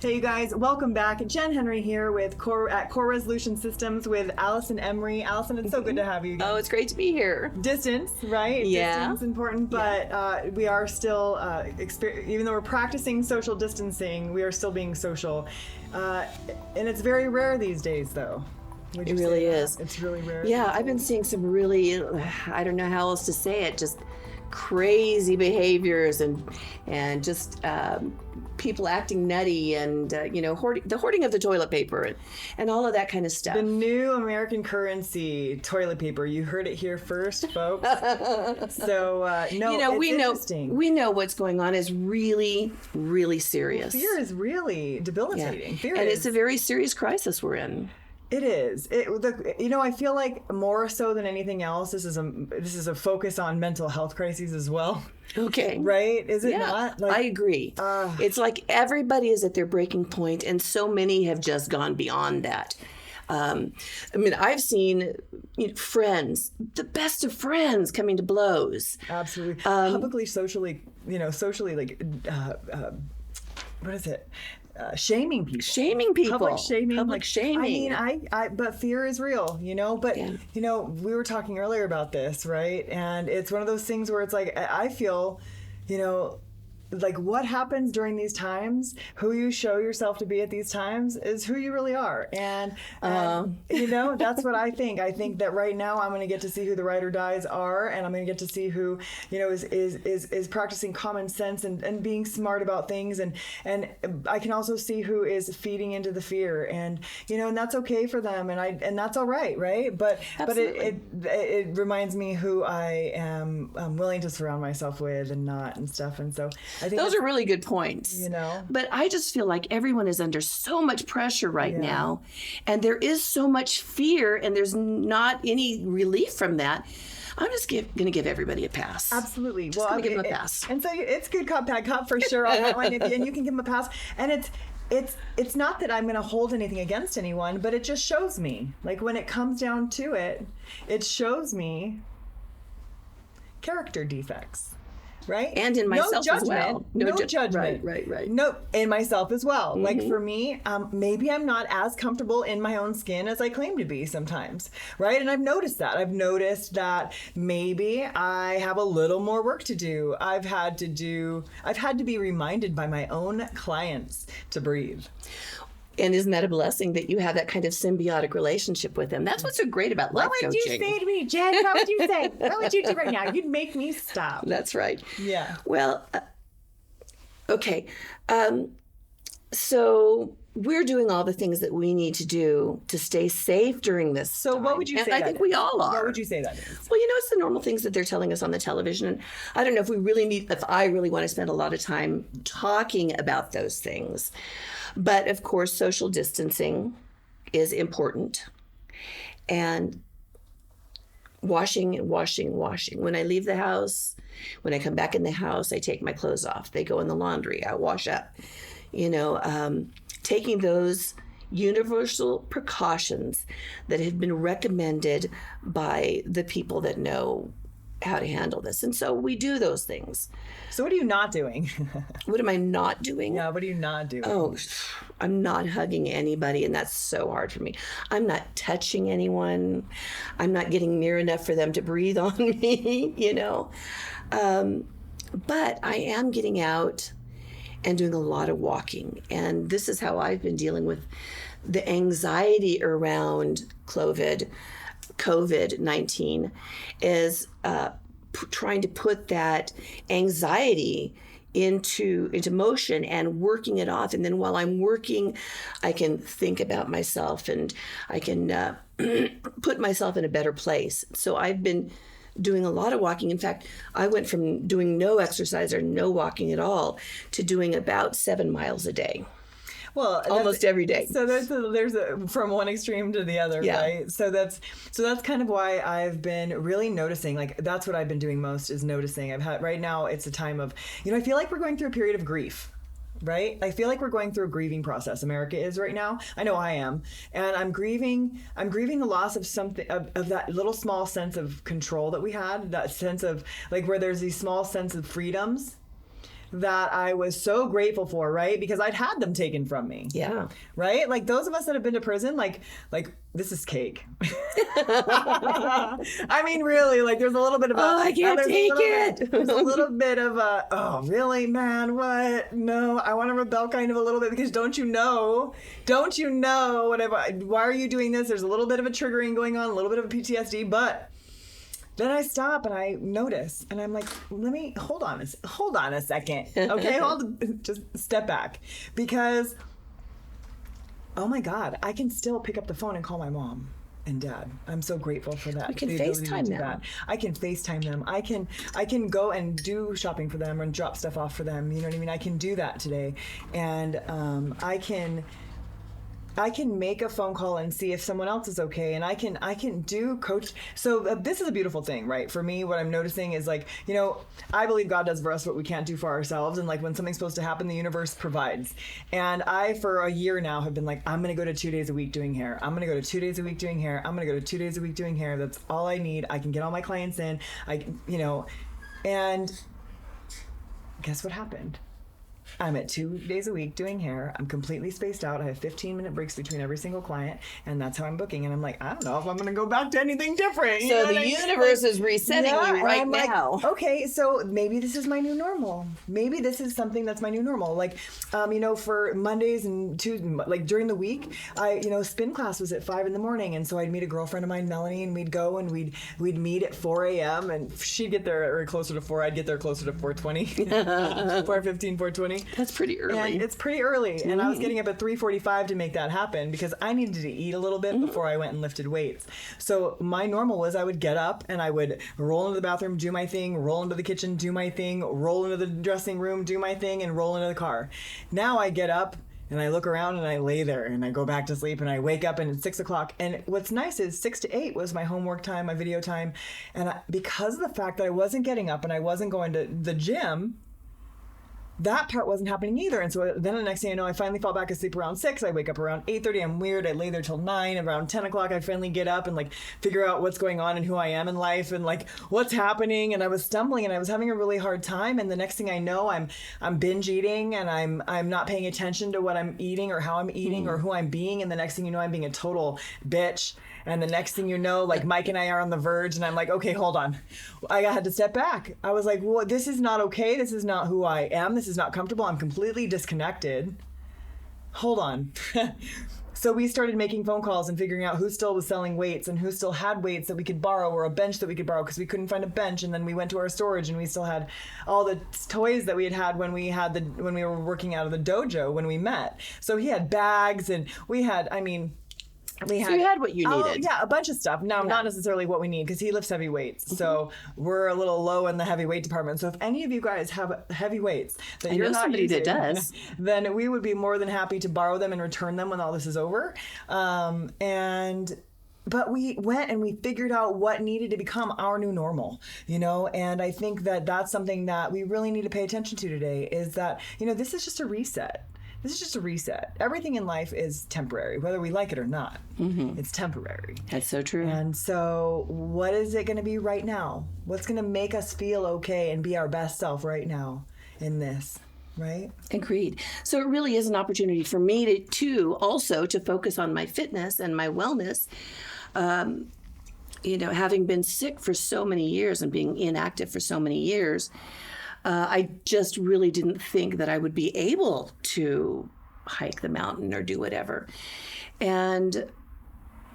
Hey you guys, welcome back. Jen Henry here with Core Resolution Systems with Alison Emery. Alison, it's so good to have you again. Oh, it's great to be here. Distance, right? Yeah. Distance important, but we are still, even though we're practicing social distancing, we are still being social. And it's very rare these days, though. It really is. It's really rare. Yeah, I've been seeing some really, I don't know how else to say it, just crazy behaviors and just people acting nutty and the hoarding of the toilet paper and all of that kind of stuff. The new American currency, toilet paper. You heard it here first, folks. So we know what's going on is really, really serious. Fear is really debilitating. Yeah. It's a very serious crisis we're in. It is. I feel like more so than anything else, this is a focus on mental health crises as well. Okay. Right? Is it not? I agree. It's like everybody is at their breaking point, and so many have just gone beyond that. I've seen friends, the best of friends, coming to blows. Absolutely. Publicly, socially, like, what is it? Shaming people. Public shaming. But fear is real, But, we were talking earlier about this, right? And it's one of those things where it's like, I feel, like what happens during these times, who you show yourself to be at these times is who you really are. And that's what I think. I think that right now I'm going to get to see who the ride or dies are, and I'm going to get to see who, is practicing common sense and being smart about things. And I can also see who is feeding into the fear, and that's okay for them. And that's all right. Right. But it reminds me who I am willing to surround myself with and not and stuff. And so I think those are really good points. But I just feel like everyone is under so much pressure right now, and there is so much fear, and there's not any relief from that. I'm just going to give everybody a pass. Absolutely. Just going to give them a pass. And so it's good cop, bad cop for sure on that one, and you can give them a pass. And it's not that I'm going to hold anything against anyone, but it just shows me, like when it comes down to it, it shows me character defects. Right? And in myself as well. No judgment. Right. No, in myself as well. Mm-hmm. Like for me, maybe I'm not as comfortable in my own skin as I claim to be sometimes. Right? And I've noticed that. I've noticed that maybe I have a little more work to do. I've had to be reminded by my own clients to breathe. And isn't that a blessing that you have that kind of symbiotic relationship with them? That's what's so great about life coaching. What would you say to me, Jen? What would you say? What would you do right now? You'd make me stop. That's right. Yeah. Well, okay. So we're doing all the things that we need to do to stay safe during this time. What would you say? I think we all are. What would you say that is? Well, it's the normal things that they're telling us on the television. And I don't know if I really want to spend a lot of time talking about those things. But of course, social distancing is important. And washing. When I leave the house, when I come back in the house, I take my clothes off. They go in the laundry. I wash up. Taking those universal precautions that have been recommended by the people that know how to handle this. And so we do those things. So what are you not doing? What am I not doing? Yeah, what are you not doing? Oh, I'm not hugging anybody, and that's so hard for me. I'm not touching anyone. I'm not getting near enough for them to breathe on me, But I am getting out and doing a lot of walking. And this is how I've been dealing with the anxiety around COVID-19 is trying to put that anxiety into motion and working it off. And then while I'm working, I can think about myself and I can put myself in a better place. So I've been doing a lot of walking. In fact, I went from doing no exercise or no walking at all to doing about 7 miles a day. Well, almost every day. So there's from one extreme to the other, right? So that's kind of why I've been really noticing. Like that's what I've been doing most is noticing. Right now it's a time of, I feel like we're going through a period of grief. Right? I feel like we're going through a grieving process. America is right now. I know I am. And I'm grieving the loss of something, of that little small sense of control that we had, that sense of like where there's these small sense of freedoms that I was so grateful for, right? Because I'd had them taken from me. Yeah. Right? Like those of us that have been to prison, like this is cake. I mean, really, like there's a little bit of I can't take it. There's a little bit of a, oh, really, man? What? No, I want to rebel kind of a little bit because don't you know why are you doing this? There's a little bit of a triggering going on, a little bit of a PTSD, but then I stop and I notice and I'm like, hold on a second. Okay, just step back because oh my God, I can still pick up the phone and call my mom and dad. I'm so grateful for that. You can FaceTime them. That. I can FaceTime them. I can go and do shopping for them and drop stuff off for them. You know what I mean? I can do that today. And I can make a phone call and see if someone else is okay. And I can do coach. So this is a beautiful thing, right? For me, what I'm noticing is like, you know, I believe God does for us what we can't do for ourselves. And like when something's supposed to happen, the universe provides. And I, for a year now, have been like, I'm going to go to 2 days a week doing hair. I'm going to go to 2 days a week doing hair. I'm going to go to 2 days a week doing hair. That's all I need. I can get all my clients in. And guess what happened? I'm at 2 days a week doing hair. I'm completely spaced out. I have 15-minute breaks between every single client, and that's how I'm booking. And I'm like, I don't know if I'm going to go back to anything different. So the universe is resetting you right now. Like, okay, so maybe this is my new normal. Maybe this is something that's my new normal. Like, for Mondays and Tuesdays, like during the week, spin class was at 5 a.m, and so I'd meet a girlfriend of mine, Melanie, and we'd go and we'd meet at 4 a.m. and she'd get there closer to 4. I'd get there closer to 4:20, 4:15, 4:20. That's pretty early. And it's pretty early. And I was getting up at 3:45 to make that happen because I needed to eat a little bit before I went and lifted weights. So my normal was I would get up and I would roll into the bathroom, do my thing, roll into the kitchen, do my thing, roll into the dressing room, do my thing, and roll into the car. Now I get up and I look around and I lay there and I go back to sleep and I wake up and it's 6 o'clock. And what's nice is 6 to 8 was my homework time, my video time. And because of the fact that I wasn't getting up and I wasn't going to the gym, that part wasn't happening either. And so then the next thing I know, I finally fall back asleep around 6. I wake up around 8:30. I'm weird. I lay there till 9. Around 10 o'clock, I finally get up and like figure out what's going on and who I am in life and like what's happening. And I was stumbling and I was having a really hard time. And the next thing I know, I'm binge eating and I'm not paying attention to what I'm eating or how I'm eating or who I'm being. And the next thing you know, I'm being a total bitch. And the next thing you know, like Mike and I are on the verge and I'm like, okay, hold on. I had to step back. I was like, well, this is not okay. This is not who I am. This is not comfortable. I'm completely disconnected. Hold on. So we started making phone calls and figuring out who still was selling weights and who still had weights that we could borrow or a bench that we could borrow because we couldn't find a bench. And then we went to our storage and we still had all the toys that we had when we were working out of the dojo when we met. So he had bags and we had, so you had what you needed. Yeah, a bunch of stuff. Now, not necessarily what we need because he lifts heavy weights. So we're a little low in the heavy weight department. So if any of you guys have heavy weights that you're not somebody using, that does, then we would be more than happy to borrow them and return them when all this is over. But we went and we figured out what needed to become our new normal, and I think that that's something that we really need to pay attention to today is that, this is just a reset. This is just a reset. Everything in life is temporary, whether we like it or not. It's temporary. That's so true. And so what is it going to be right now? What's going to make us feel okay and be our best self right now in this? Right? Agreed. So it really is an opportunity for me to also focus on my fitness and my wellness. Having been sick for so many years and being inactive for so many years, I just really didn't think that I would be able to hike the mountain or do whatever. And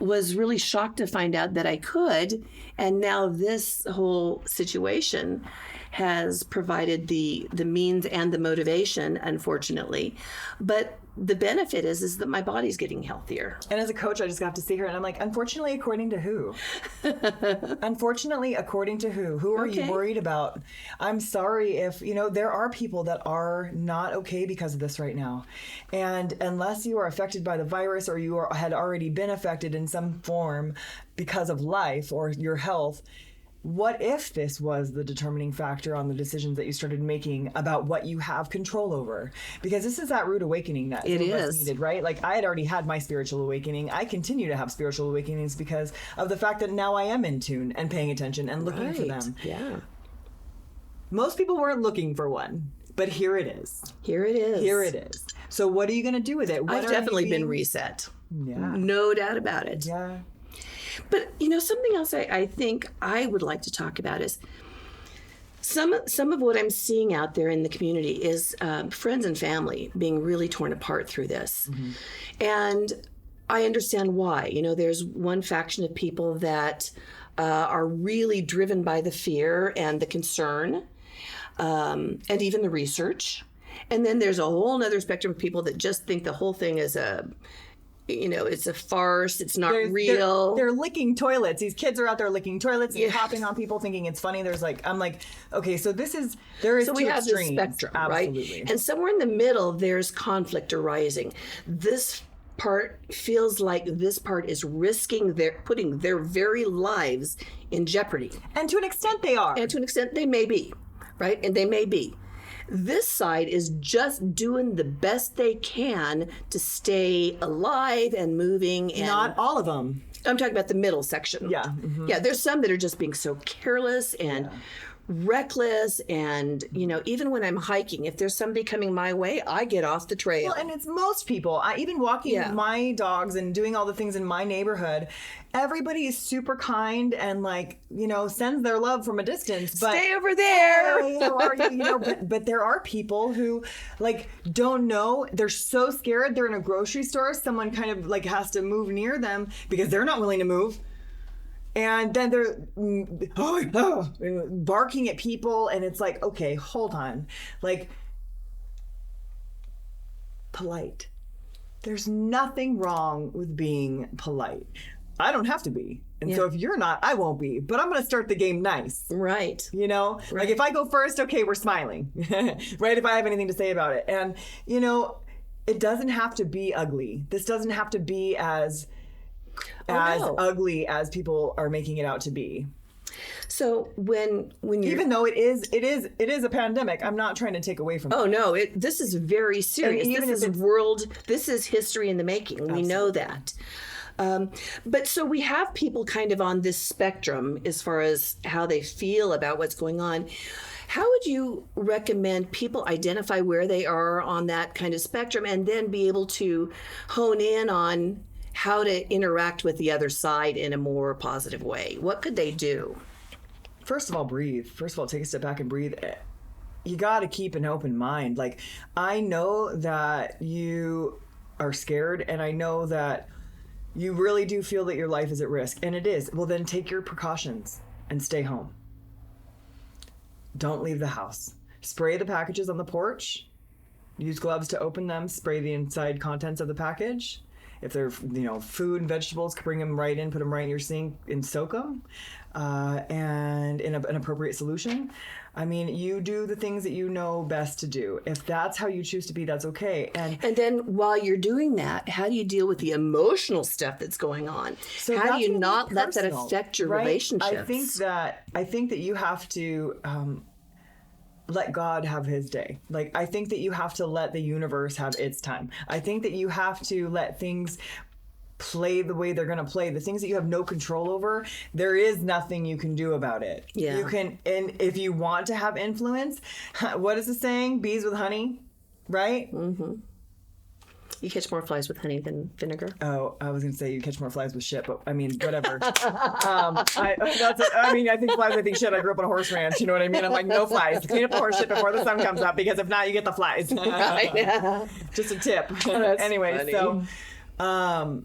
was really shocked to find out that I could. And now this whole situation has provided the means and the motivation, unfortunately. But the benefit is that my body's getting healthier. And as a coach, I just got to see her and I'm like, unfortunately, according to who? Unfortunately, according to who? Who are you worried about? I'm sorry if, there are people that are not okay because of this right now. And unless you are affected by the virus or you had already been affected in some form because of life or your health, what if this was the determining factor on the decisions that you started making about what you have control over? Because this is that rude awakening that it is needed, right? Like I had already had my spiritual awakening. I continue to have spiritual awakenings because of the fact that now I am in tune and paying attention and looking for them. Yeah. Most people weren't looking for one. But here it is. Here it is. Here it is. So what are you going to do with it? I've definitely been reset. Yeah. No doubt about it. Yeah. But, something else I think I would like to talk about is some of what I'm seeing out there in the community is friends and family being really torn apart through this. Mm-hmm. And I understand why. There's one faction of people that are really driven by the fear and the concern, and even the research. And then there's a whole other spectrum of people that just think the whole thing is it's a farce. It's not real. They're licking toilets. These kids are out there licking toilets and hopping on people thinking it's funny. I'm like, okay, so there is so we have this spectrum, absolutely. Right? And somewhere in the middle, there's conflict arising. This part feels like this part is putting their very lives in jeopardy. And to an extent they are. And to an extent they may be, right? And they may be. This side is just doing the best they can to stay alive and moving. And not all of them. I'm talking about the middle section. Yeah. Mm-hmm. Yeah, there's some that are just being so careless and reckless. And, even when I'm hiking, if there's somebody coming my way, I get off the trail. Well, and it's most people. Even walking my dogs and doing all the things in my neighborhood, everybody is super kind and sends their love from a distance. But stay over there. Hey, how are you? But there are people who don't know. They're so scared. They're in a grocery store. Someone kind of has to move near them because they're not willing to move. And then they're barking at people. And it's like, okay, hold on. Polite. There's nothing wrong with being polite. I don't have to be. And so if you're not, I won't be. But I'm going to start the game nice. Right. Right. If I go first, okay, we're smiling. Right? If I have anything to say about it. And, it doesn't have to be ugly. This doesn't have to be as ugly as people are making it out to be. So when you, even though it is a pandemic, I'm not trying to take away from it. Oh no, this is very serious. This is history in the making. Absolutely. We know that. But so we have people kind of on this spectrum as far as how they feel about what's going on. How would you recommend people identify where they are on that kind of spectrum and then be able to hone in on how to interact with the other side in a more positive way? What could they do? First of all, breathe. First of all, take a step back and breathe. You got to keep an open mind. I know that you are scared, and I know that you really do feel that your life is at risk, and it is. Well, then take your precautions and stay home. Don't leave the house. Spray the packages on the porch. Use gloves to open them. Spray the inside contents of the package. If they're, food and vegetables, bring them right in, put them right in your sink and soak them. And in an appropriate solution. You do the things that you know best to do. If that's how you choose to be, that's okay. And then while you're doing that, how do you deal with the emotional stuff that's going on? So how do you not let that affect your relationships? I think that you have to let God have his day. I think that you have to let the universe have its time. I think that you have to let things play the way they're going to play. The things that you have no control over, there is nothing you can do about it. Yeah. You can, and if you want to have influence, what is the saying? Bees with honey, right? Mm-hmm. You catch more flies with honey than vinegar. Oh, I was going to say you catch more flies with shit, but whatever. I think shit. I grew up on a horse ranch. You know what I mean? I'm like, no flies. Clean up the horse shit before the sun comes up, because if not, you get the flies. Just a tip. Anyway, funny. So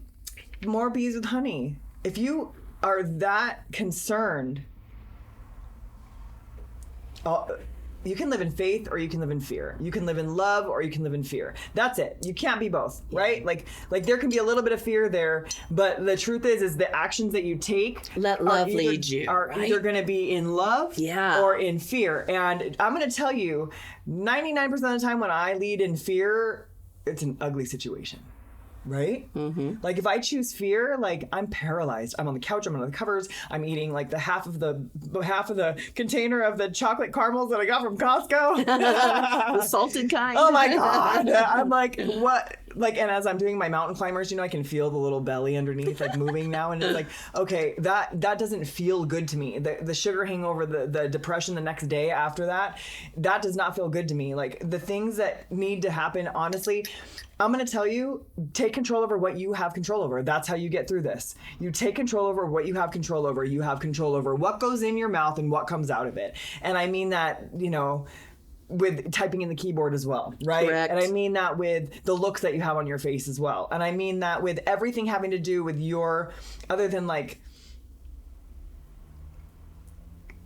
more bees with honey. If you are that concerned, you can live in faith or you can live in fear. You can live in love or you can live in fear. That's it. You can't be both, right? Like there can be a little bit of fear there, but the truth is the actions that you take let love lead you are either going to be in love or in fear. And I'm going to tell you, 99% of the time when I lead in fear, it's an ugly situation. Right? Mm-hmm. Like if I choose fear, I'm paralyzed. I'm on the couch, I'm on the covers, I'm eating the half of the container of the chocolate caramels that I got from Costco. The salted kind. Oh my God. I'm like, what? like, and as I'm doing my mountain climbers, I can feel the little belly underneath, like moving now. And it's like, okay, that doesn't feel good to me. The sugar hangover, the depression the next day after that does not feel good to me. Like the things that need to happen, honestly, I'm going to tell you, take control over what you have control over. That's how you get through this. You take control over what you have control over. You have control over what goes in your mouth and what comes out of it. And I mean that, with typing in the keyboard as well, right? Correct. And I mean that with the looks that you have on your face as well. And I mean that with everything having to do with other than like,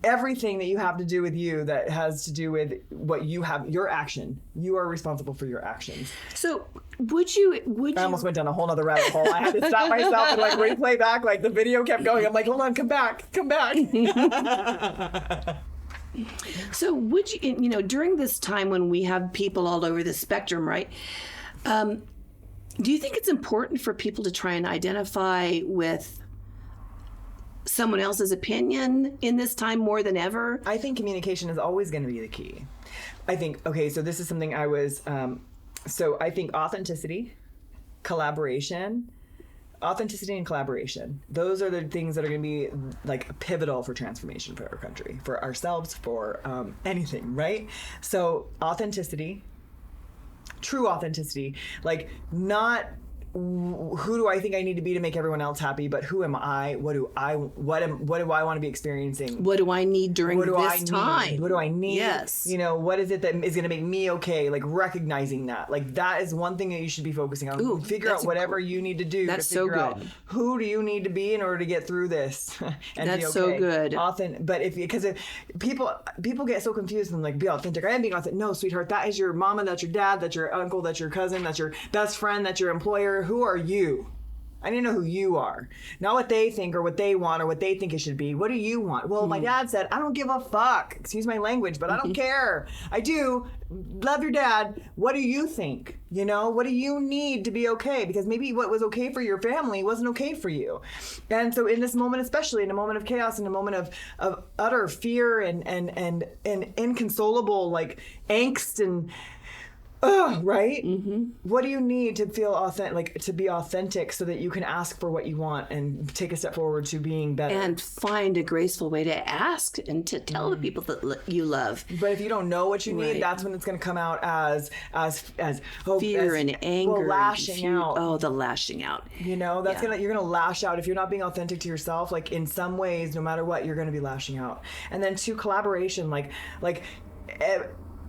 everything that you have to do with you that has to do with what you have, your action. You are responsible for your actions. So would you? I almost went down a whole nother rabbit hole. I had to stop myself and like replay back. Like the video kept going. I'm like, hold on, come back. So would you, during this time when we have people all over the spectrum, right? Do you think it's important for people to try and identify with someone else's opinion in this time more than ever? I think communication is always going to be the key. I think, so this is something I was, I think authenticity and collaboration, those are the things that are going to be like pivotal for transformation for our country, for ourselves, for anything, right? So true authenticity, like not who do I think I need to be to make everyone else happy, but who am I? What do I want to be experiencing? What do I need during this time? What do I need? Yes. What is it that is going to make me okay? Like recognizing that. Like that is one thing that you should be focusing on. Ooh, figure out whatever you need to do to figure out who do you need to be in order to get through this. And that's be okay. so good. Because people get so confused and like, be authentic. I am being authentic. No, sweetheart, that is your mama, that's your dad, that's your uncle, that's your cousin, that's your best friend, that's your employer. Who are you? I need to know who you are. Not what they think or what they want or what they think it should be. What do you want? Well, my dad said, I don't give a fuck. Excuse my language, but I don't care. I do. Love your dad. What do you think? What do you need to be okay? Because maybe what was okay for your family wasn't okay for you. And so in this moment, especially in a moment of chaos, in a moment of utter fear and inconsolable like angst and right? Mm-hmm. What do you need to feel authentic, like to be authentic so that you can ask for what you want and take a step forward to being better? And find a graceful way to ask and to tell the people that you love. But if you don't know what you need, that's when it's going to come out as fear and anger. Well, lashing out. Oh, the lashing out. You're going to lash out. If you're not being authentic to yourself, like in some ways, no matter what, you're going to be lashing out. And then collaboration, like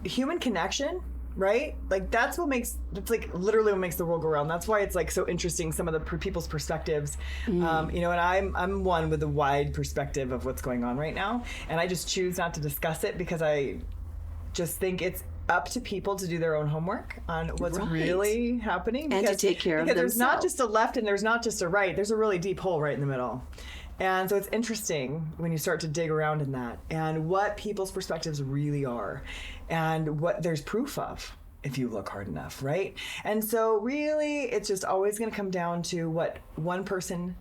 human connection. Right? Like that's like literally what makes the world go round. That's why it's like so interesting, some of the people's perspectives. And I'm one with a wide perspective of what's going on right now. And I just choose not to discuss it because I just think it's up to people to do their own homework on what's really happening. And to take care of themselves. There's not just a left and there's not just a right. There's a really deep hole right in the middle. And so it's interesting when you start to dig around in that and what people's perspectives really are and what there's proof of if you look hard enough, right? And so really it's just always going to come down to what one person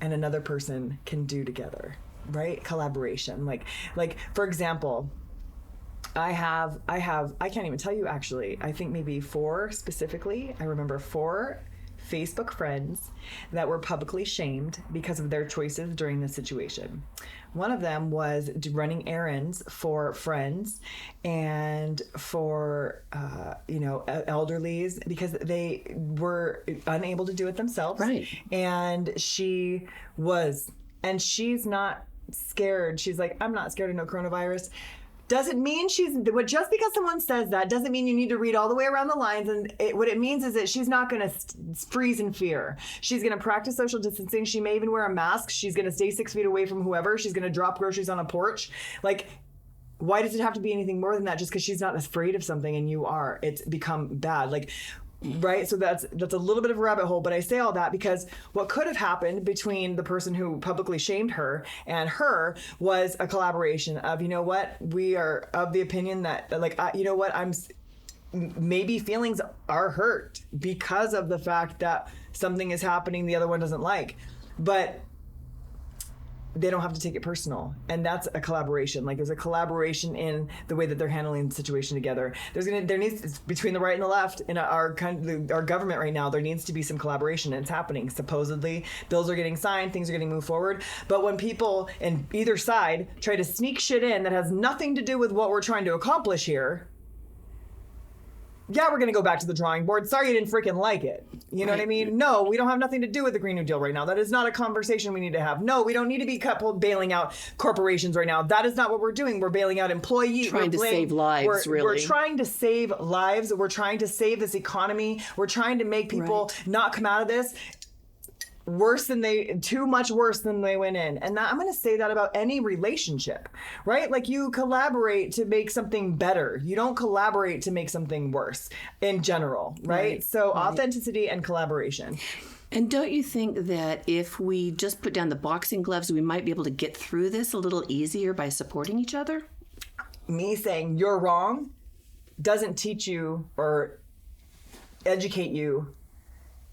and another person can do together, right? Collaboration. Like for example, I can't even tell you actually, I think maybe 4 specifically. I remember 4 Facebook friends that were publicly shamed because of their choices during this situation. One of them was running errands for friends and for, elderlies because they were unable to do it themselves. Right. And she's not scared. She's like, I'm not scared of no coronavirus. Doesn't mean just because someone says that doesn't mean you need to read all the way around the lines. And what it means is that she's not going to freeze in fear. She's going to practice social distancing. She may even wear a mask. She's going to stay 6 feet away from whoever. She's going to drop groceries on a porch. Like, why does it have to be anything more than that just because she's not afraid of something and you are? It's become bad. Like, right? So that's a little bit of a rabbit hole, but I say all that because what could have happened between the person who publicly shamed her and her was a collaboration of, we are of the opinion that maybe feelings are hurt because of the fact that something is happening the other one doesn't like. But they don't have to take it personal. And that's a collaboration. Like there's a collaboration in the way that they're handling the situation together. There needs, between the right and the left in our government right now, there needs to be some collaboration, and it's happening. Supposedly bills are getting signed, things are getting moved forward. But when people in either side try to sneak shit in that has nothing to do with what we're trying to accomplish here, yeah, we're going to go back to the drawing board. Sorry you didn't freaking like it. You know what I mean? No, we don't have nothing to do with the Green New Deal right now. That is not a conversation we need to have. No, we don't need to be bailing out corporations right now. That is not what we're doing. We're bailing out employees. Trying to save lives, really. We're trying to save lives. We're trying to save this economy. We're trying to make people not come out of this too much worse than they went in. And I'm going to say that about any relationship, right? Like you collaborate to make something better. You don't collaborate to make something worse in general, right? So authenticity and collaboration. And don't you think that if we just put down the boxing gloves, we might be able to get through this a little easier by supporting each other? Me saying you're wrong doesn't teach you or educate you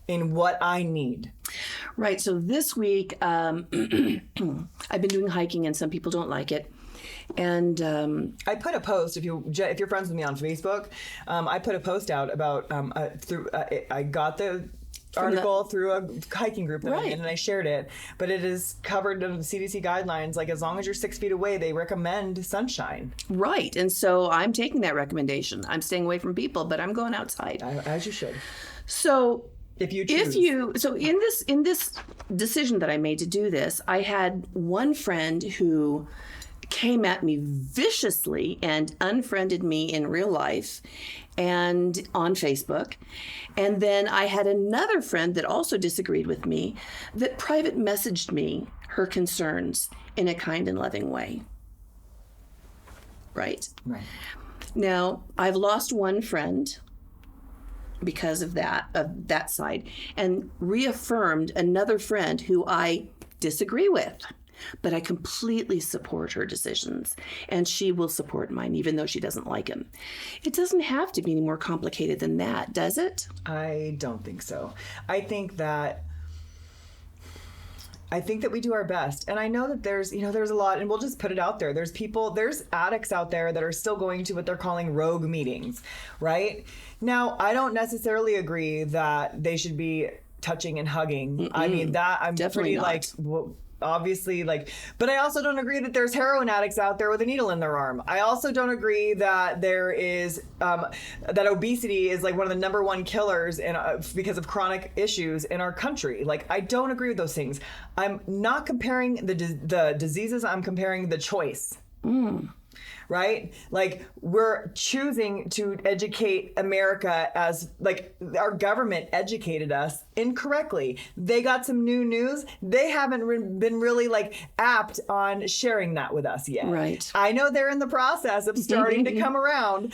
in what I need. Right. So this week, I've been doing hiking, and some people don't like it. And I put a post, if you're friends with me on Facebook, I put a post out about I got the article through a hiking group that I'm in, and I shared it. But it is covered under the CDC guidelines. Like as long as you're 6 feet away, they recommend sunshine. Right. And so I'm taking that recommendation. I'm staying away from people, but I'm going outside. As you should. So If you choose. In this decision that I made to do this, I had one friend who came at me viciously and unfriended me in real life and on Facebook. And then I had another friend that also disagreed with me that private messaged me her concerns in a kind and loving way. Right. Now, I've lost one friend because of that side, and reaffirmed another friend who I disagree with, but I completely support her decisions, and she will support mine even though she doesn't like him. It doesn't have to be any more complicated than that, does it? I don't think so. I think that we do our best. And I know that there's a lot, and we'll just put it out there. There's addicts out there that are still going to what they're calling rogue meetings, right? Now, I don't necessarily agree that they should be touching and hugging. Mm-mm. I mean, that I'm definitely obviously but I also don't agree that there's heroin addicts out there with a needle in their arm. I also don't agree that there is that obesity is like one of the number one killers because of chronic issues in our country. Like, I don't agree with those things. I'm not comparing the diseases. I'm comparing the choice. Right? Like, we're choosing to educate America as, like, our government educated us incorrectly. They got some new news. They haven't been really, apt on sharing that with us yet. Right. I know they're in the process of starting to come around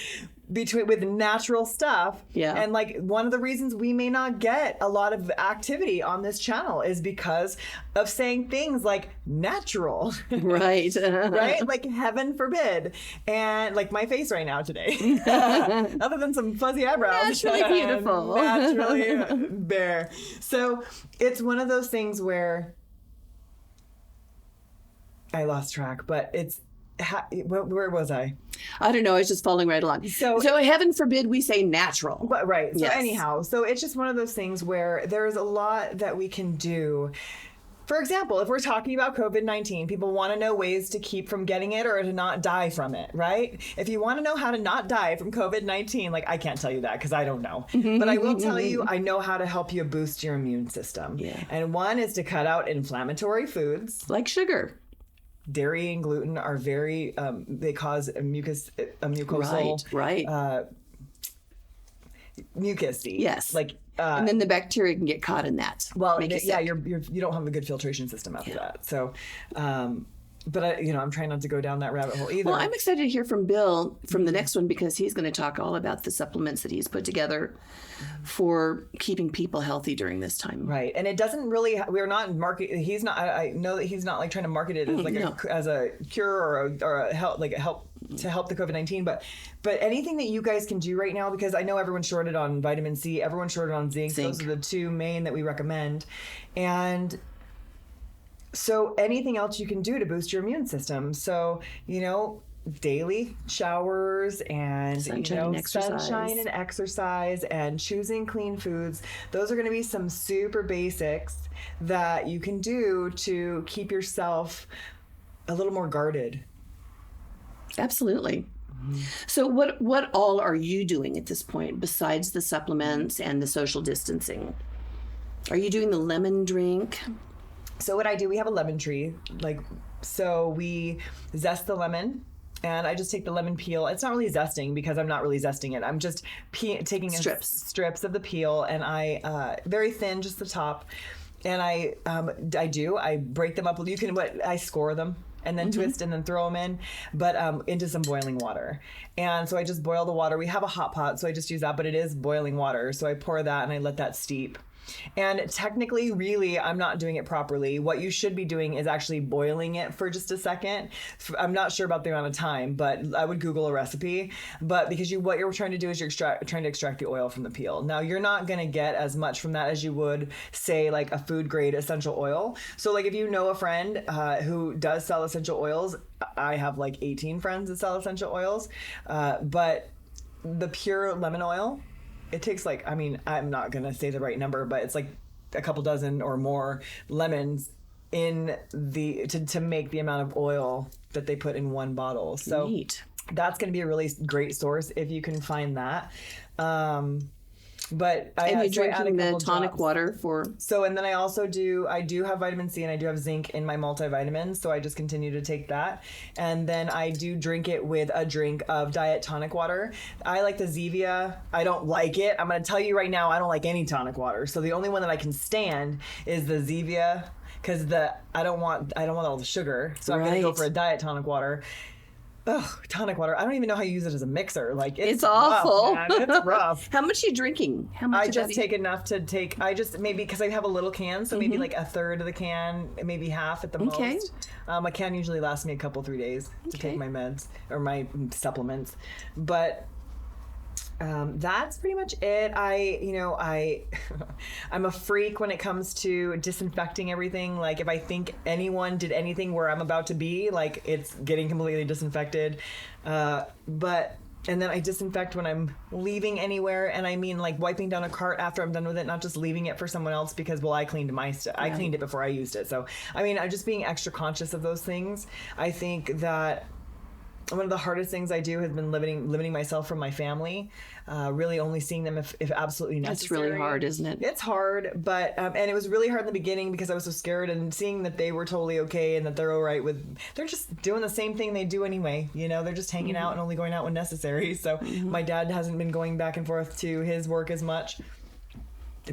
with natural stuff. Yeah. And one of the reasons we may not get a lot of activity on this channel is because of saying things like natural. Right. Right? Like, heaven forbid. And my face right now today. Other than some fuzzy eyebrows. Naturally beautiful. Naturally bare. So it's one of those things where I lost track, but it's where was I? I don't know. I was just following right along. So heaven forbid we say natural. But right. So anyhow, so it's just one of those things where there's a lot that we can do. For example, if we're talking about COVID-19, people want to know ways to keep from getting it or to not die from it, right? If you want to know how to not die from COVID-19, I can't tell you that because I don't know. But I will tell you, I know how to help you boost your immune system. Yeah. And one is to cut out inflammatory foods. Like sugar. Dairy and gluten are very, they cause a mucosal. Mucusy. Yes. And then the bacteria can get caught in that. Well, you don't have a good filtration system after that. So, but I'm trying not to go down that rabbit hole either. Well, I'm excited to hear from Bill from the next one because he's going to talk all about the supplements that he's put together for keeping people healthy during this time. Right. And it doesn't really, we're not he's not, I know that he's not trying to market it as as a cure or a help, to help the COVID-19, but anything that you guys can do right now, because I know everyone's shorted on vitamin C, everyone's shorted on zinc. Those are the two main that we recommend. And So anything else you can do to boost your immune system. So, daily showers and sunshine and exercise and choosing clean foods. Those are going to be some super basics that you can do to keep yourself a little more guarded. Absolutely. So what all are you doing at this point besides the supplements and the social distancing? Are you doing the lemon drink? So what I do, we have a lemon tree. So we zest the lemon. And I just take the lemon peel. It's not really zesting because I'm not really zesting it. I'm just taking strips of the peel, and I very thin, just the top. And I break them up. I score them and then twist and then throw them in, but into some boiling water. And so I just boil the water. We have a hot pot, so I just use that, but it is boiling water. So I pour that and I let that steep. And technically, really, I'm not doing it properly. What you should be doing is actually boiling it for just a second. I'm not sure about the amount of time, but I would Google a recipe. But because what you're trying to do is you're trying to extract the oil from the peel. Now, you're not going to get as much from that as you would, say, like a food grade essential oil. So like if you know a friend who does sell essential oils, I have like 18 friends that sell essential oils, but the pure lemon oil, it takes I'm not going to say the right number, but it's like a couple dozen or more lemons in to make the amount of oil that they put in one bottle. So neat. That's going to be a really great source if you can find that. But you're drinking the tonic water for. So, and then I do have vitamin C and I do have zinc in my multivitamins. So I just continue to take that. And then I do drink it with a drink of diet tonic water. I like the Zevia. I don't like it. I'm going to tell you right now, I don't like any tonic water. So the only one that I can stand is the Zevia, because I don't want all the sugar. So I'm going to go for a diet tonic water. Ugh, tonic water. I don't even know how you use it as a mixer. It's awful. Rough, man. It's rough. How much are you drinking? How much? I just take enough to take. I just maybe because I have a little can, so maybe like a third of the can, maybe half at the most. A can usually lasts me 3 days to take my meds or my supplements, but. That's pretty much it. I'm a freak when it comes to disinfecting everything. Like if I think anyone did anything where I'm about to be, like it's getting completely disinfected. And then I disinfect when I'm leaving anywhere. And I mean like wiping down a cart after I'm done with it, not just leaving it for someone else because, I cleaned my stuff. I cleaned it before I used it. So, I'm just being extra conscious of those things. I think that one of the hardest things I do has been limiting myself from my family, really only seeing them if absolutely necessary. That's really hard, isn't it? It's hard, but and it was really hard in the beginning because I was so scared, and seeing that they were totally okay and that they're all right they're just doing the same thing they do anyway. They're just hanging out and only going out when necessary. So my dad hasn't been going back and forth to his work as much,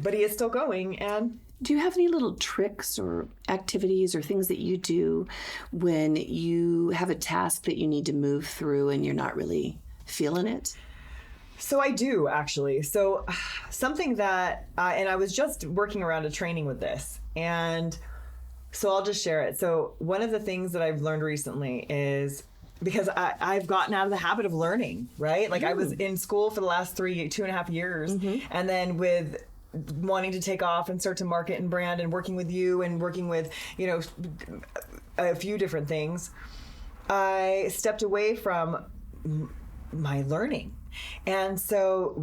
but he is still going. And do you have any little tricks or activities or things that you do when you have a task that you need to move through and you're not really feeling it? So I do, actually. So something that, and I was just working around a training with this, and so I'll just share it. So one of the things that I've learned recently is, because I've gotten out of the habit of learning, right? Like I was in school for the last 2.5 years, and then with wanting to take off and start to market and brand and working with you and working with, a few different things, I stepped away from my learning. And so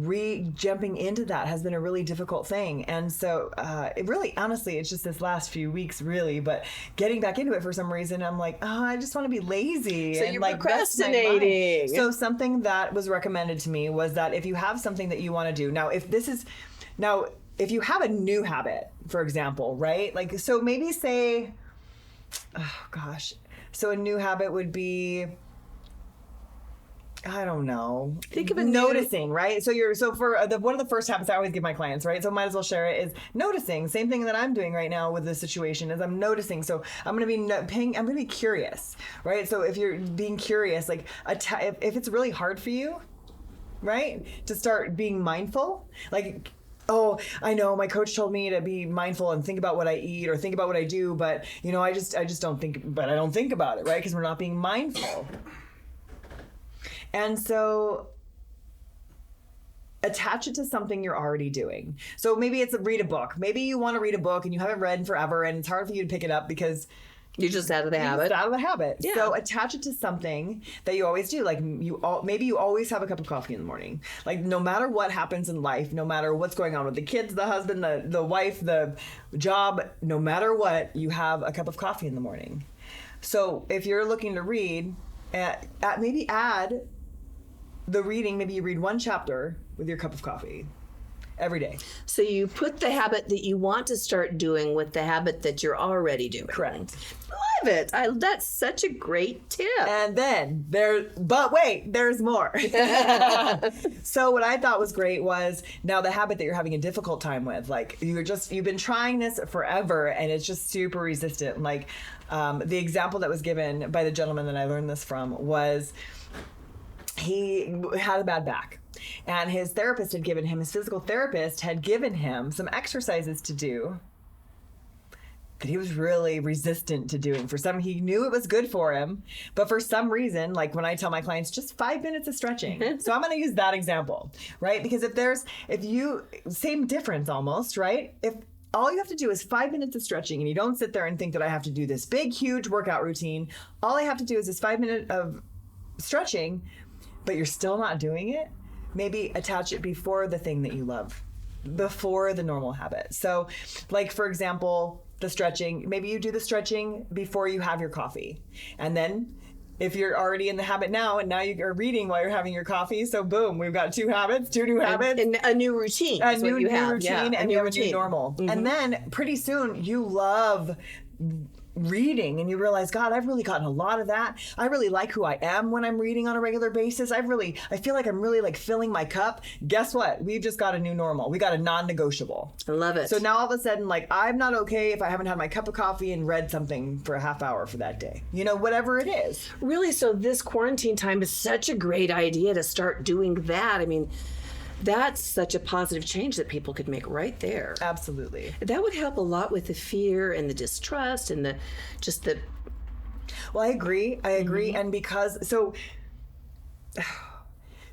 jumping into that has been a really difficult thing. And so it really, honestly, it's just this last few weeks, really. But getting back into it for some reason, I'm like, I just want to be lazy. So and you're procrastinating. So something that was recommended to me was that if you have something that you want to do, if you have a new habit, for example, right? Like, so maybe say, so a new habit would be, I don't know. Think of noticing, right? So for one of the first habits I always give my clients, right? So might as well share it, is noticing. Same thing that I'm doing right now with this situation is I'm noticing. So I'm going to be curious, right? So if you're being curious, like if it's really hard for you, right, to start being mindful, like, oh, I know my coach told me to be mindful and think about what I eat or think about what I do, but I just don't think, but I don't think about it, right? Because we're not being mindful. And so attach it to something you're already doing. So maybe it's read a book. Maybe you want to read a book and you haven't read in forever and it's hard for you to pick it up because you're just out of the habit. Out of the habit. Yeah. So attach it to something that you always do. Like maybe you always have a cup of coffee in the morning. Like no matter what happens in life, no matter what's going on with the kids, the husband, the wife, the job, no matter what, you have a cup of coffee in the morning. So if you're looking to read, maybe add the reading. Maybe you read one chapter with your cup of coffee every day. So you put the habit that you want to start doing with the habit that you're already doing. Correct. Love it. That's such a great tip. And then but wait, there's more. So what I thought was great was now the habit that you're having a difficult time with, like you've been trying this forever and it's just super resistant. Like the example that was given by the gentleman that I learned this from was he had a bad back. And his physical therapist had given him some exercises to do that he was really resistant to doing. He knew it was good for him, but for some reason, like when I tell my clients, just 5 minutes of stretching. So I'm going to use that example, right? Because same difference almost, right? If all you have to do is 5 minutes of stretching and you don't sit there and think that I have to do this big, huge workout routine. All I have to do is this 5 minutes of stretching, but you're still not doing it. Maybe attach it before the thing that you love, before the normal habit. So like, for example, the stretching, maybe you do the stretching before you have your coffee. And then if you're already in the habit now, and now you're reading while you're having your coffee, so boom, we've got two new habits. And a new routine. A new routine, yeah, and you have a new normal. Mm-hmm. And then pretty soon you love reading and you realize, God, I've really gotten a lot of that. I really like who I am when I'm reading on a regular basis. I feel like I'm really like filling my cup. Guess what? We've just got a new normal. We got a non-negotiable. I love it. So now all of a sudden, like, I'm not okay if I haven't had my cup of coffee and read something for a half hour for that day. Whatever it is. Really, so this quarantine time is such a great idea to start doing that. I mean, that's such a positive change that people could make right there. Absolutely. That would help a lot with the fear and the distrust and Well, I agree. Mm-hmm. And because, so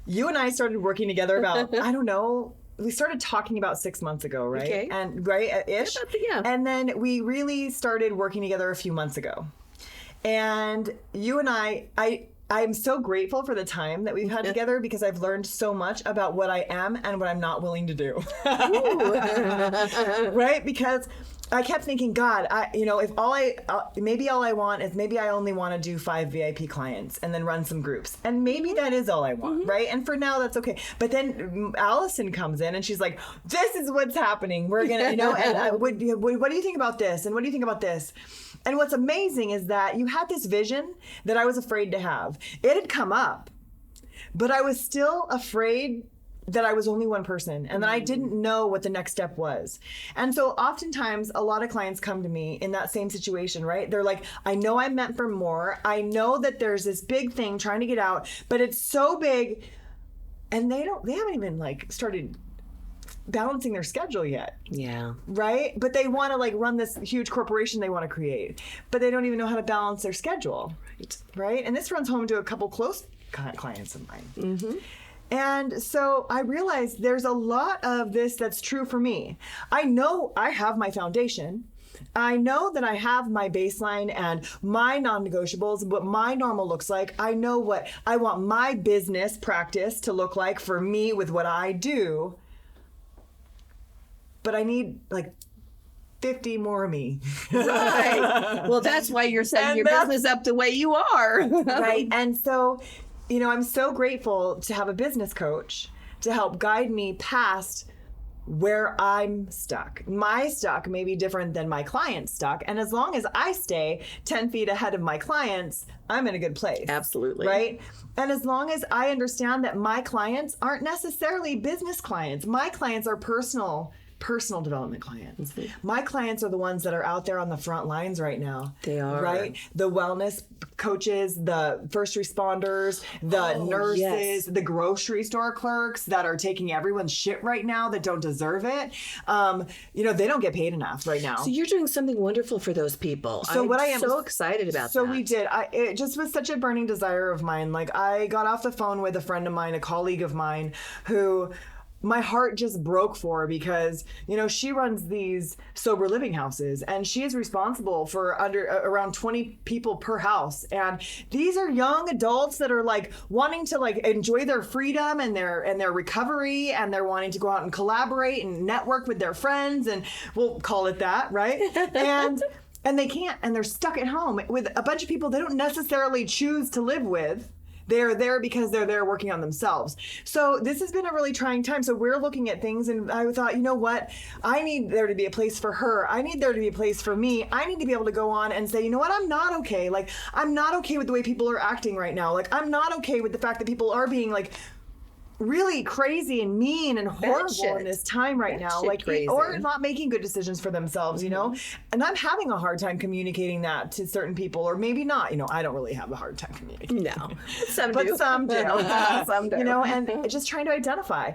you and I started working together about, I don't know, we started talking about 6 months ago, right? Okay. And ish. Yeah. And then we really started working together a few months ago. And you and I'm so grateful for the time that we've had together because I've learned so much about what I am and what I'm not willing to do. Right? Because I kept thinking, God, maybe all I want is maybe I only want to do 5 VIP clients and then run some groups. And maybe that is all I want, right? And for now, that's okay. But then Alison comes in and she's like, this is what's happening. We're going to, and what do you think about this? And what do you think about this? And what's amazing is that you had this vision that I was afraid to have. It had come up, but I was still afraid that I was only one person and that I didn't know what the next step was. And so oftentimes a lot of clients come to me in that same situation, right? They're like, I know I'm meant for more. I know that there's this big thing trying to get out, but it's so big. And they haven't even like started balancing their schedule yet. Yeah. Right? But they want to like run this huge corporation they want to create, but they don't even know how to balance their schedule. Right? And this runs home to a couple close clients of mine. Mm-hmm. And so I realized there's a lot of this that's true for me. I know I have my foundation. I know that I have my baseline and my non-negotiables, what my normal looks like. I know what I want my business practice to look like for me with what I do. But I need like 50 more of me. Right. Well, that's why you're setting your business up the way you are. Right. And so, I'm so grateful to have a business coach to help guide me past where I'm stuck. My stuck may be different than my client's stuck. And as long as I stay 10 feet ahead of my clients, I'm in a good place. Absolutely. Right? And as long as I understand that my clients aren't necessarily business clients, my clients are personal development clients. Mm-hmm. My clients are the ones that are out there on the front lines right now. They are. Right? The wellness coaches, the first responders, the nurses, yes. The grocery store clerks that are taking everyone's shit right now that don't deserve it. They don't get paid enough right now. So you're doing something wonderful for those people. I'm so excited about that. So we did. It just was such a burning desire of mine. Like I got off the phone with a friend of mine, a colleague of mine who my heart just broke for, because, she runs these sober living houses, and she is responsible for around 20 people per house. And these are young adults that are like wanting to like enjoy their freedom and their recovery, and they're wanting to go out and collaborate and network with their friends, and we'll call it that, right? And they can't, and they're stuck at home with a bunch of people they don't necessarily choose to live with. They're there because they're there working on themselves. So this has been a really trying time. So we're looking at things, and I thought, you know what? I need there to be a place for her. I need there to be a place for me. I need to be able to go on and say, you know what? I'm not okay. Like, I'm not okay with the way people are acting right now. Like, I'm not okay with the fact that people are being like really crazy and mean and horrible in this time right now, like, or not making good decisions for themselves, and I'm having a hard time communicating that to certain people, or maybe not. I don't really have a hard time communicating. No, but some do. Some do. And just trying to identify,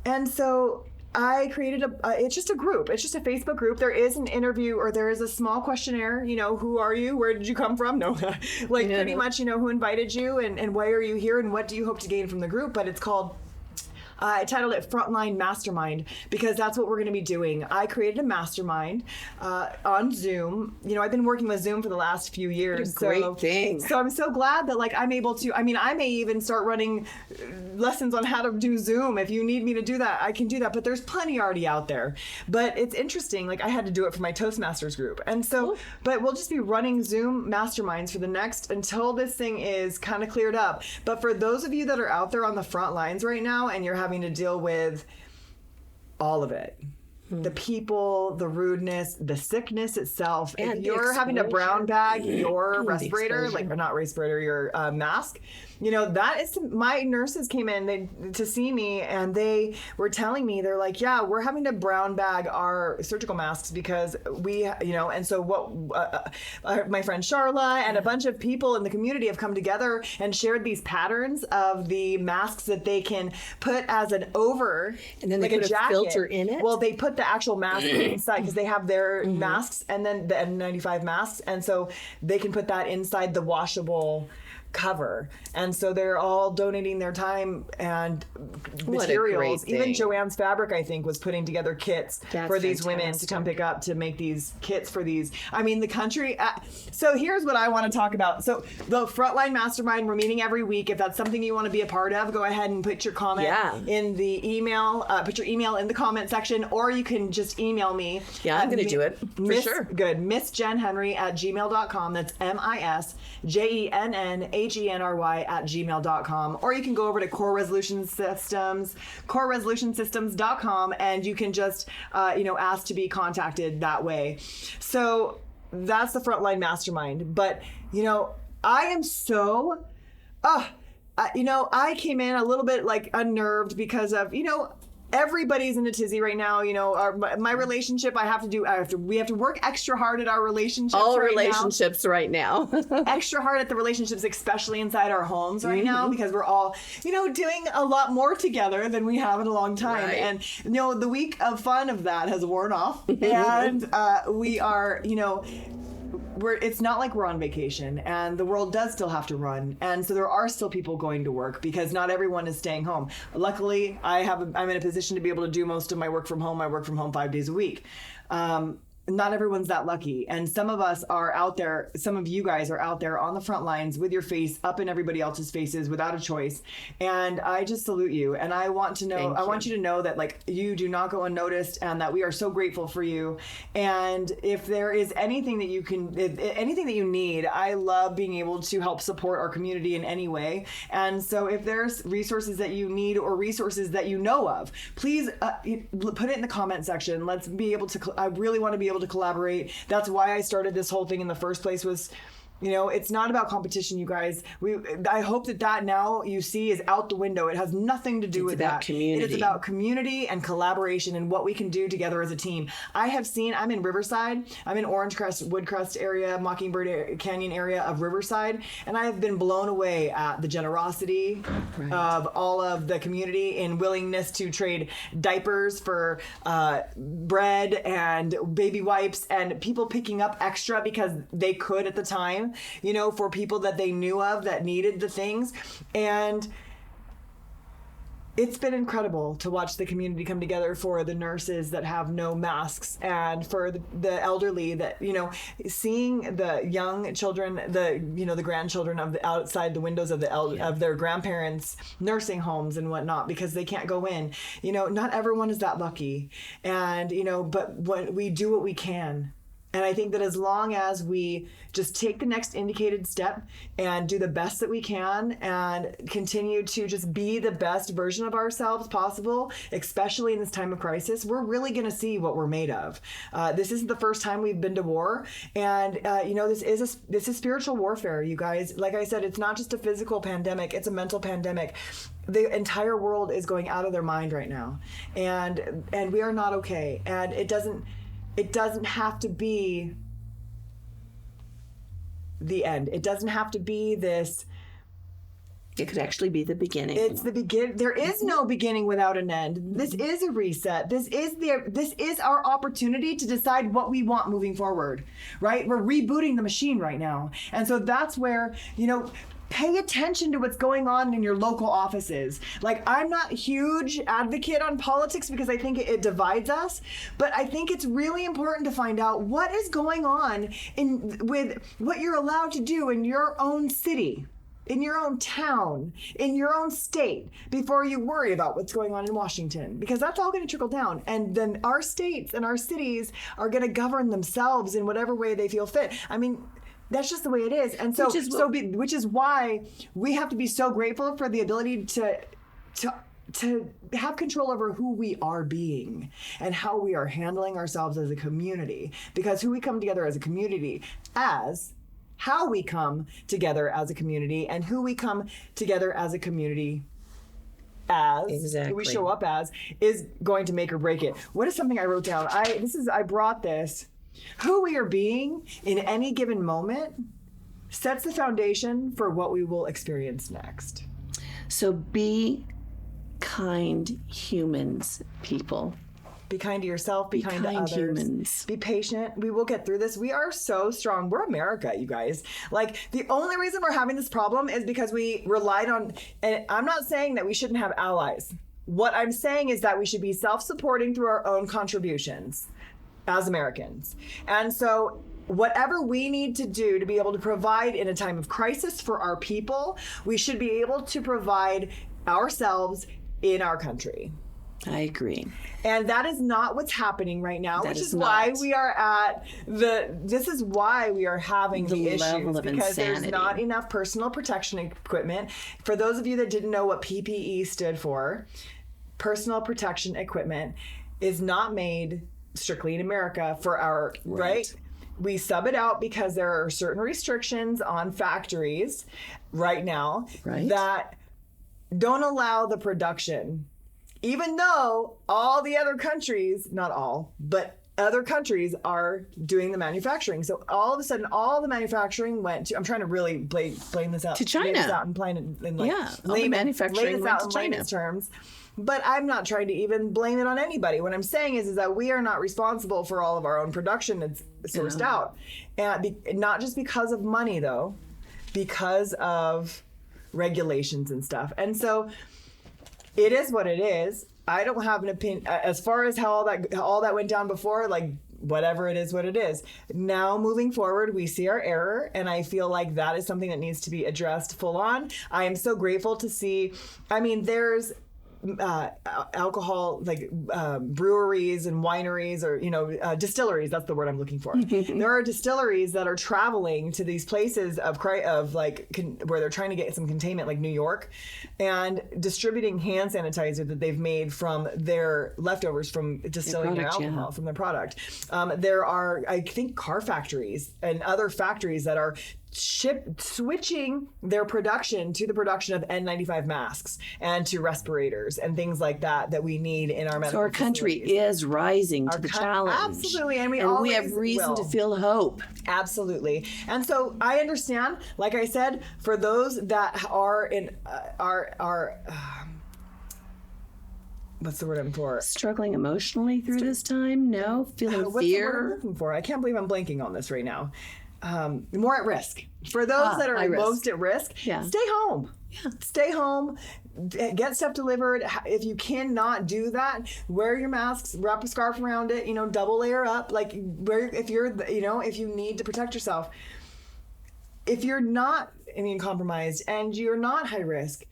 and so I created it's just a group. It's just a Facebook group. There is an interview, or there is a small questionnaire, who are you? Where did you come from? No, pretty much, who invited you, and why are you here, and what do you hope to gain from the group? But it's called, I titled it Frontline Mastermind, because that's what we're going to be doing. I created a mastermind on Zoom. I've been working with Zoom for the last few years. What a great thing. So I'm so glad that I'm able to, I may even start running lessons on how to do Zoom. If you need me to do that, I can do that. But there's plenty already out there. But it's interesting. I had to do it for my Toastmasters group. And so, but we'll just be running Zoom masterminds for the next, until this thing is kind of cleared up. But for those of you that are out there on the front lines right now, and you're having to deal with all of it, the people, the rudeness, the sickness itself, and if you're having to brown bag your respirator, or not respirator, your mask, that is, my nurses came in to see me, and they were telling me, they're like, yeah, we're having to brown bag our surgical masks because we, and so what, my friend Charla and a bunch of people in the community have come together and shared these patterns of the masks that they can put as an over, and then they put a filter in it. Well, they put the actual mask inside, because they have their masks, and then the N95 masks, and so they can put that inside the washable cover. And so they're all donating their time and materials. Even Joanne's Fabric, I think, was putting together kits for these women to come pick up, to make these kits for these. The country. So here's what I want to talk about. So the Frontline Mastermind, we're meeting every week. If that's something you want to be a part of, go ahead and put your comment in the email. Put your email in the comment section, or you can just email me. Yeah, I'm going to do it for sure. Good. MissJenHenry@gmail.com. That's MissJenNHenry@gmail.com. Or you can go over to Core Resolution Systems, CoreResolutionSystems.com, and you can just, ask to be contacted that way. So that's the Frontline Mastermind. But, I am so, I came in a little bit unnerved because of, everybody's in a tizzy right now. My relationship, we have to work extra hard at our relationships. All relationships right now. Extra hard at the relationships, especially inside our homes right now, because we're all, doing a lot more together than we have in a long time. Right. And, the week of fun of that has worn off. And we are, it's not like we're on vacation, and the world does still have to run, and so there are still people going to work, because not everyone is staying home. Luckily, I'm in a position to be able to do most of my work from home. I work from home 5 days a week. Not everyone's that lucky. And some of us are out there, some of you guys are out there on the front lines with your face up in everybody else's faces without a choice. And I just salute you. And I want to know, I want you to know that you do not go unnoticed, and that we are so grateful for you. And if there is anything that anything that you need, I love being able to help support our community in any way. And so if there's resources that you need, or resources that you know of, please put it in the comment section. Let's be able to, I really want to be able to collaborate. That's why I started this whole thing in the first place, was it's not about competition, you guys. I hope that now you see is out the window. It has nothing to do with that. Community. It is about community and collaboration and what we can do together as a team. I'm in Riverside. I'm in Orange Crest, Woodcrest area, Mockingbird Canyon area of Riverside. And I have been blown away at the generosity of all of the community in willingness to trade diapers for bread and baby wipes, and people picking up extra because they could at the time. For people that they knew of that needed the things. And it's been incredible to watch the community come together for the nurses that have no masks, and for the elderly that, seeing the young children, the grandchildren of the outside the windows of of their grandparents' nursing homes and whatnot, because they can't go in. Not everyone is that lucky. And, but when we do what we can. And I think that as long as we just take the next indicated step and do the best that we can and continue to just be the best version of ourselves possible, especially in this time of crisis, we're really going to see what we're made of. This isn't the first time we've been to war. And, this is spiritual warfare, you guys. Like I said, it's not just a physical pandemic, it's a mental pandemic. The entire world is going out of their mind right now. And we are not okay. And it doesn't have to be the end. It doesn't have to be this. It could actually be the beginning. It's the beginning. There is no beginning without an end. This is a reset. This is our opportunity to decide what we want moving forward, right? We're rebooting the machine right now. And so that's where, pay attention to what's going on in your local offices. Like, I'm not a huge advocate on politics because I think it divides us, but I think it's really important to find out what is going on with what you're allowed to do in your own city, in your own town, in your own state, before you worry about what's going on in Washington, because that's all going to trickle down. And then our states and our cities are going to govern themselves in whatever way they feel fit. I mean, that's just the way it is. And so, which is why we have to be so grateful for the ability to have control over who we are being and how we are handling ourselves as a community. Because who we come together as a community how we come together as a community, and who we come together as a community who we show up as, is going to make or break it. What is something I wrote down? I brought this. Who we are being in any given moment sets the foundation for what we will experience next. So be kind humans, people. Be kind to yourself. Be kind to others. Humans. Be patient. We will get through this. We are so strong. We're America, you guys. Like, the only reason we're having this problem is because we relied on, and I'm not saying that we shouldn't have allies. What I'm saying is that we should be self-supporting through our own contributions as Americans. And so whatever we need to do to be able to provide in a time of crisis for our people, we should be able to provide ourselves in our country. I agree. And that is not what's happening right now, which is why we are this is why we are having the issues, because there's not enough personal protection equipment. For those of you that didn't know what PPE stood for, personal protection equipment is not made strictly in America for our, right? We sub it out because there are certain restrictions on factories right now that don't allow the production, even though all the other countries, not all, but other countries are doing the manufacturing. So all of a sudden, all the manufacturing went to, I'm trying to really blame this out. To China. Lay this out and plan it in, like, all the manufacturing went to China. Terms. But I'm not trying to even blame it on anybody. What I'm saying is that we are not responsible for all of our own production that's sourced out. And not just because of money, though, because of regulations and stuff. And so it is what it is. I don't have an opinion as far as how all that went down before. Like, whatever it is, what it is. Now, moving forward, we see our error, and I feel like that is something that needs to be addressed full on. I am so grateful to see. I mean, there's alcohol, like breweries and wineries, or distilleries. That's the word I'm looking for. There are distilleries that are traveling to these places where they're trying to get some containment, like New York, and distributing hand sanitizer that they've made from their leftovers from distilling their alcohol from their product. There are, I think, car factories and other factories that are switching their production to the production of N95 masks and to respirators and things like that we need in our medical So our country is rising to the challenge. Absolutely. And we have reason to feel hope. Absolutely. And so I understand, like I said, for those that are in what's the word I'm for? Struggling emotionally through this time? No? Feeling what's fear? The word I'm looking for? I can't believe I'm blanking on this right now. more at risk. For those that are most at risk, stay home. Yeah. Stay home. Get stuff delivered. If you cannot do that, wear your masks, wrap a scarf around it, double layer up. Like if you need to protect yourself. If you're not immune compromised and you're not high risk,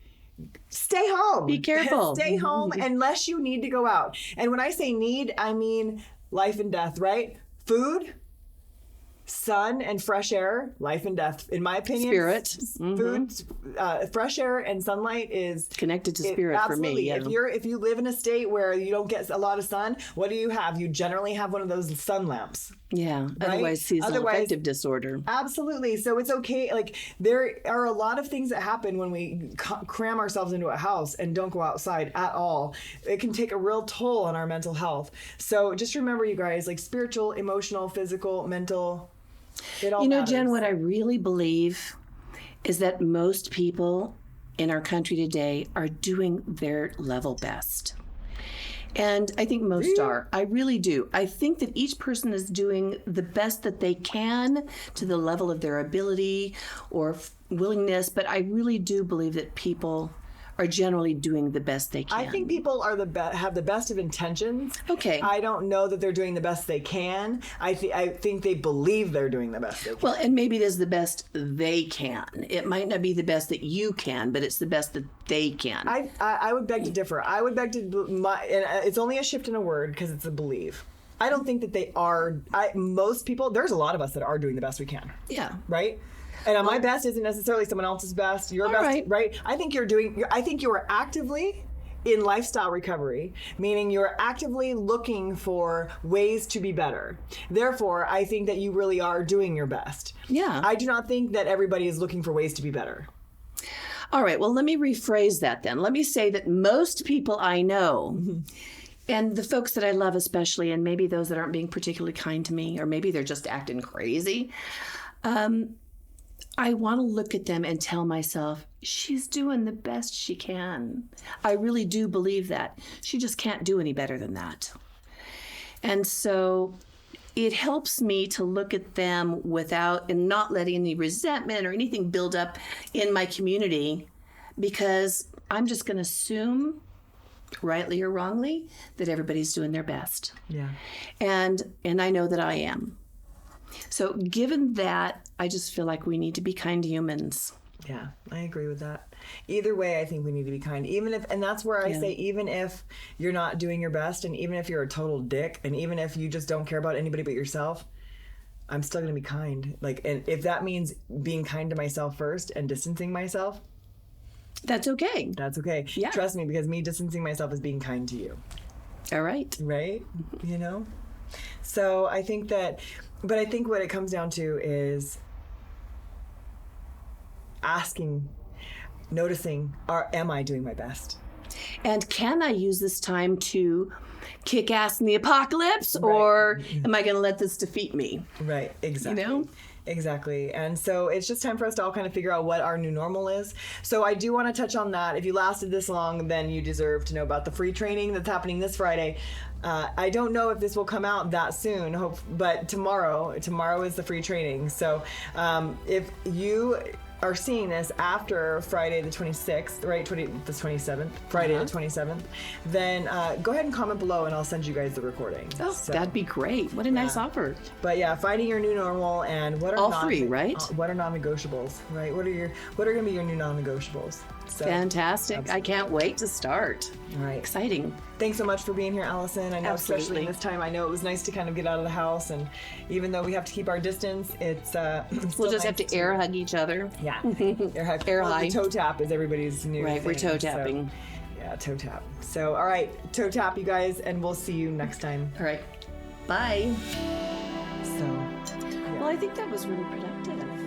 stay home. Be careful. Stay home unless you need to go out. And when I say need, I mean life and death, right? Food, sun, and fresh air, life and death. In my opinion, spirit, food, fresh air, and sunlight is connected to spirit for me. Yeah. If you live in a state where you don't get a lot of sun, what do you have? You generally have one of those sun lamps. Yeah. Right? Otherwise, seasonal affective disorder. Absolutely. So it's okay. Like there are a lot of things that happen when we cram ourselves into a house and don't go outside at all. It can take a real toll on our mental health. So just remember, you guys, like spiritual, emotional, physical, mental. It all matters. Jen, what I really believe is that most people in our country today are doing their level best. And I think most are. I really do. I think that each person is doing the best that they can to the level of their ability or willingness. But I really do believe that people are generally doing the best they can. I think people are have the best of intentions. Okay. I don't know that they're doing the best they can. I think they believe they're doing the best they can. Well, and maybe it is the best they can. It might not be the best that you can, but it's the best that they can. I would beg to differ. I would beg to, and it's only a shift in a word because it's a believe. I don't think that they are, most people, there's a lot of us that are doing the best we can. Yeah. Right? And my best isn't necessarily someone else's best. Your best, right? I think you are actively in lifestyle recovery, meaning you're actively looking for ways to be better. Therefore, I think that you really are doing your best. Yeah. I do not think that everybody is looking for ways to be better. All right. Well, let me rephrase that then. Let me say that most people I know, and the folks that I love especially, and maybe those that aren't being particularly kind to me, or maybe they're just acting crazy, I want to look at them and tell myself, she's doing the best she can. I really do believe that. She just can't do any better than that. And so it helps me to look at them and not letting any resentment or anything build up in my community, because I'm just going to assume, rightly or wrongly, that everybody's doing their best. Yeah. And I know that I am. So given that, I just feel like we need to be kind humans. Yeah, I agree with that. Either way, I think we need to be kind. And that's where I say, even if you're not doing your best, and even if you're a total dick, and even if you just don't care about anybody but yourself, I'm still going to be kind. And if that means being kind to myself first and distancing myself, that's okay. That's okay. Yeah. Trust me, because me distancing myself is being kind to you. All right. Right? So I think that, but I think what it comes down to is asking, noticing, am I doing my best? And can I use this time to kick ass in the apocalypse, or am I going to let this defeat me? Right, exactly. Exactly. And so it's just time for us to all kind of figure out what our new normal is. So I do want to touch on that. If you lasted this long, then you deserve to know about the free training that's happening this Friday. I don't know if this will come out that soon, but tomorrow is the free training. So if you are seeing this after Friday the 26th, right? The 27th, Friday the 27th, then go ahead and comment below and I'll send you guys the recording. Oh, so, that'd be great. What a nice offer. But yeah, finding your new normal and what are all free, right? What are non-negotiables, right? What are going to be your new non-negotiables? So, fantastic. Absolutely. I can't wait to start. All right. Exciting. Thanks so much for being here, Allison. I know, especially this time, I know it was nice to kind of get out of the house, and even though we have to keep our distance, it's we'll just have to air hug each other. Yeah. Air high. Toe tap is everybody's new thing. We're toe tapping. So, yeah, toe tap. So, all right, toe tap, you guys, and we'll see you next time. All right. Bye. So, well, I think that was really productive.